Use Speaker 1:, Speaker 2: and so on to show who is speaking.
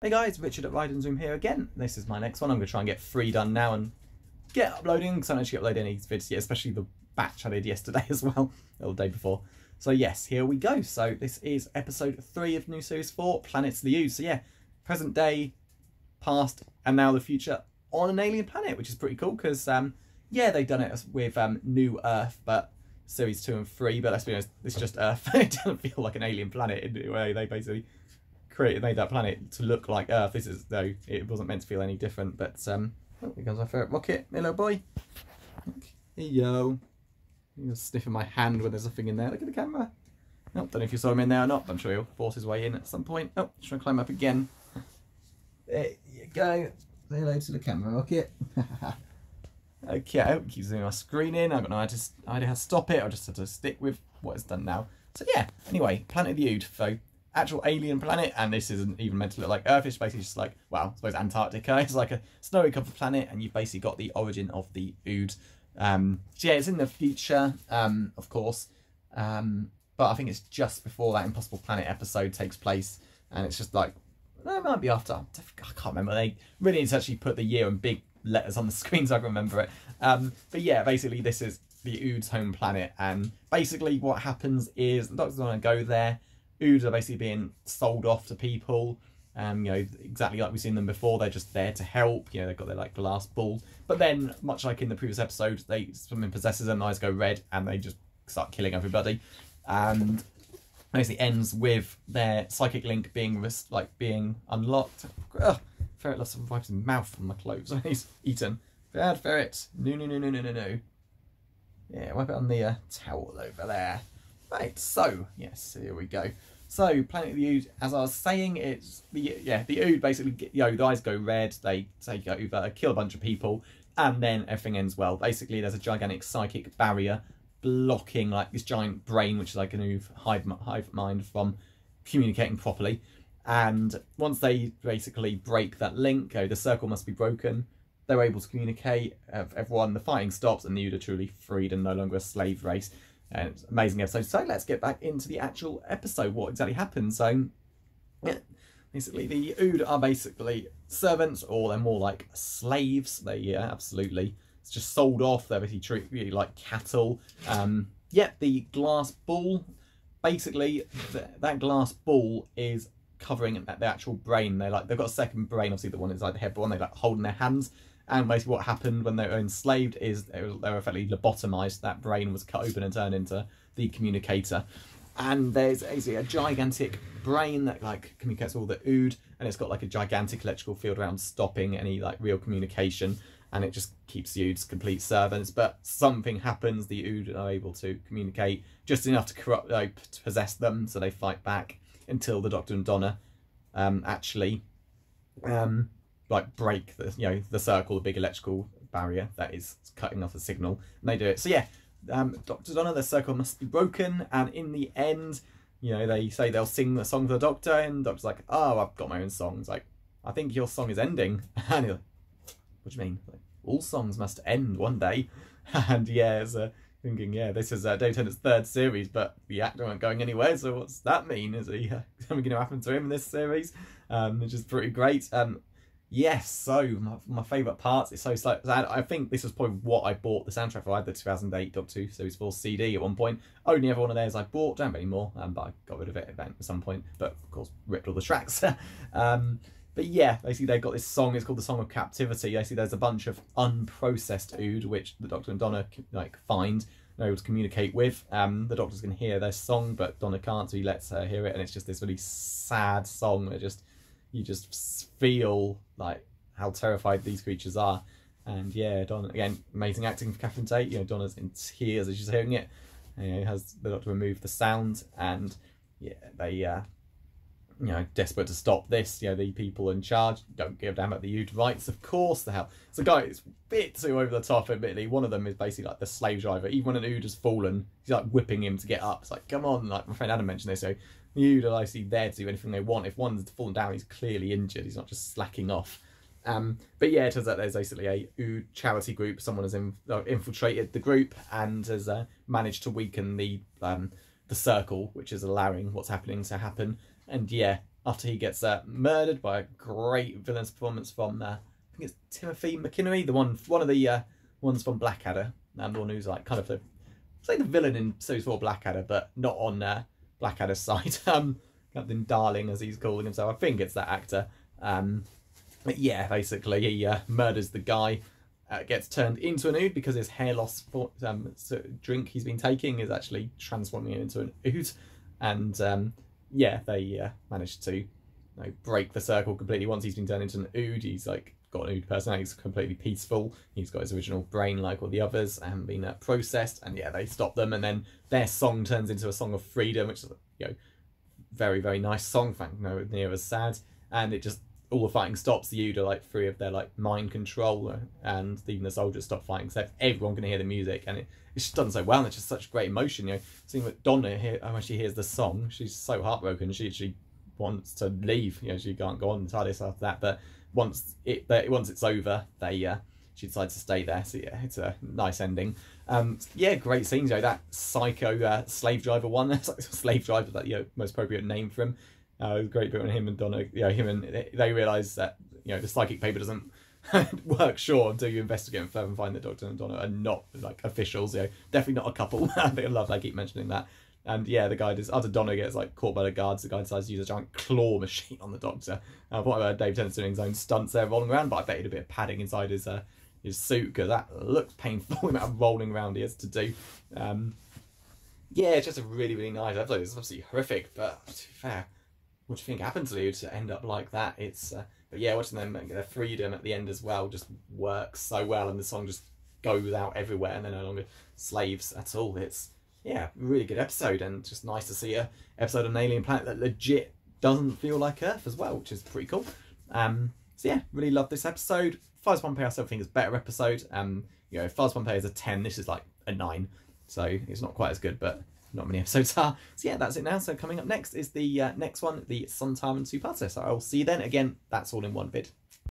Speaker 1: Hey guys, Richard at Ride and Zoom here again. This is my next one. I'm going to try and get 3 done now and get uploading, because I don't actually upload any vids yet, especially the batch I did yesterday as well, or the day before. So yes, here we go. So this is episode 3 of new series 4, Planets to the Ooze. So yeah, present day, past, and now the future on an alien planet, which is pretty cool because yeah, they've done it with New Earth, but series 2 and 3, but let's be honest, it's just Earth. It doesn't feel like an alien planet in a way. They basically made that planet to look like Earth. This is, though, it wasn't meant to feel any different. But oh, here comes my favourite rocket. Hello, boy. Here you go. He's sniffing my hand when there's nothing in there. Look at the camera. Oh, don't know if you saw him in there or not, but I'm sure he'll force his way in at some point. Oh, just trying to climb up again. There you go. Say hello to the camera, rocket. Okay, I keep zooming my screen in. I've got no idea how to stop it. I'll just have to stick with what it's done now. So yeah, anyway, Planet of the Ood. So actual alien planet, and this isn't even meant to look like Earth. It's basically just like, well, I suppose Antarctica. It's like a snowy covered planet, and you've basically got the origin of the Ood. So yeah, it's in the future, of course, but I think it's just before that Impossible Planet episode takes place, and it's just like, it might be after. I can't remember. They really need to actually put the year in big letters on the screen so I can remember it. But yeah, basically this is the Ood's home planet, and basically what happens is the Doctor's going to go there. Oods are basically being sold off to people, you know, exactly like we've seen them before. They're just there to help, you know, they've got their like glass balls. But then, much like in the previous episode, something possesses them, eyes go red, and they just start killing everybody. And basically ends with their psychic link being unlocked. Ugh, ferret lost some wipes his mouth from my clothes. He's eaten. Bad ferret. No. Yeah, wipe it on the towel over there. Right, so yes, here we go. So Planet of the Ood, as I was saying, it's the Ood basically, you know, the eyes go red, they take over, kill a bunch of people, and then everything ends well. Basically, there's a gigantic psychic barrier blocking like this giant brain, which is like a hive mind from communicating properly. And once they basically break that link, the circle must be broken. They're able to communicate. Everyone, the fighting stops, and the Ood are truly freed and no longer a slave race. And it's an amazing episode. So let's get back into the actual episode. What exactly happens? So yeah, basically the Ood are basically servants, or they're more like slaves. Absolutely. It's just sold off. They're basically treated really like cattle. Yeah, the glass ball. Basically, that glass ball is covering the actual brain. They've got a second brain. Obviously, the one inside the head, but one they like hold in their hands. And basically what happened when they were enslaved is they were effectively lobotomized. That brain was cut open and turned into the communicator. And there's a gigantic brain that like communicates all the Ood, and it's got like a gigantic electrical field around stopping any like real communication, and it just keeps the Oods complete servants. But something happens, the Ood are able to communicate just enough to possess them, so they fight back until the Doctor and Donna actually like break the circle, the big electrical barrier that is cutting off the signal, and they do it. So yeah, Dr. Donna, the circle must be broken, and in the end, you know, they say they'll sing the song for the Doctor, and the Doctor's like, oh, I've got my own songs. Like, I think your song is ending. And he's like, what do you mean? Like, all songs must end one day. And yeah, it's thinking, yeah, this is Dave Tennant's 3rd series, but the actor won't going anywhere, so what's that mean? Is he something going to happen to him in this series? Which is pretty great. Yes, so my favourite parts is so slow. I think this was probably what I bought the soundtrack for. I had the 2008 Doctor Who Series 4 CD at one point. Only ever one of theirs I bought. Don't have any more, but I got rid of it at some point. But of course, ripped all the tracks. But yeah, basically they've got this song. It's called the Song of Captivity. Basically, there's a bunch of unprocessed Ood which the Doctor and Donna like find, they're able to communicate with. The Doctor's can hear their song, but Donna can't, so he lets her hear it, and it's just this really sad song that you just feel like how terrified these creatures are. And yeah, Donna, again, amazing acting for Catherine Tate. You know, Donna's in tears as she's hearing it. You know, has the Doctor remove the sound, and yeah, they you know, desperate to stop this. You know, the people in charge don't give a damn about the Ood rights, of course the hell. So guys, a bit too over the top, admittedly. One of them is basically like the slave driver. Even when an Ood has fallen, he's like whipping him to get up. It's like, come on, like my friend Adam mentioned this, so the Ood are obviously there to do anything they want. If one's fallen down, he's clearly injured. He's not just slacking off. But yeah, it turns out there's basically a Ood charity group. Someone has infiltrated the group and has managed to weaken the circle, which is allowing what's happening to happen. And yeah, after he gets murdered by a great villain's performance from I think it's Timothy McInerney, one of the ones from Blackadder, and the one who's like kind of the villain in Series 4 Blackadder, but not on Blackadder's side. Captain Darling, as he's calling himself. I think it's that actor. But yeah, basically he murders the guy, gets turned into an ood because his hair loss drink he's been taking is actually transforming him into an ood, and yeah, they managed to break the circle completely. Once he's been turned into an ood, he's like got an ood personality. He's completely peaceful. He's got his original brain like all the others and been processed. And yeah, they stop them, and then their song turns into a song of freedom, which is very, very nice song. Thank no near as sad. And it just all the fighting stops. The ood are like free of their like mind control, and even the soldiers stop fighting. So everyone can hear the music, and it's just done so well. And it's just such great emotion. Seeing what Donna here when she hears the song, she's so heartbroken. She wants to leave. She can't go on the TARDIS after that. But once it's over, she decides to stay there. So yeah, it's a nice ending. Yeah, great scenes. That psycho slave driver one. Slave driver is like the most appropriate name for him. Great bit when him and Donna, they realise that the psychic paper doesn't work until you investigate further and find that Doctor and Donna are not like officials. Definitely not a couple. I think I love they keep mentioning that. And yeah, the guy after Donna gets like caught by the guards, the guy decides to use a giant claw machine on the Doctor. Whatever Dave Tennant's doing his own stunts there rolling around, but I bet he had a bit of padding inside his suit, because that looks painful, the amount of rolling around he has to do. Yeah, it's just a really, really nice episode. It's obviously horrific, but to be fair, what do you think happened to you to end up like that? It's but yeah, watching them get their freedom at the end as well just works so well, and the song just goes out everywhere, and they're no longer slaves at all. It's really good episode, and just nice to see a episode of an alien planet that legit doesn't feel like Earth as well, which is pretty cool. So yeah, really love this episode. Fuzz Pompeii I still think is a better episode. If Fuzz Pompeii is a 10, this is like a 9, so it's not quite as good, but not many episodes are. So yeah, that's it now. So coming up next is the next one, the Sun Tyrant 2-parter. So I'll see you then. Again, that's all in one vid.